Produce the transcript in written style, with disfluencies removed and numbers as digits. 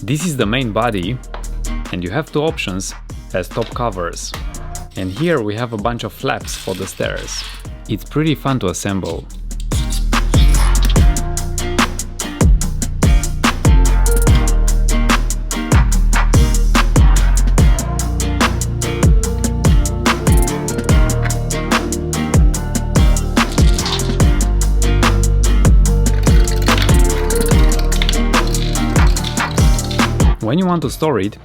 This is the main body, and you have two options as top covers. And here we have a bunch of flaps for the stairs. It's pretty fun to assemble. When you want to store it,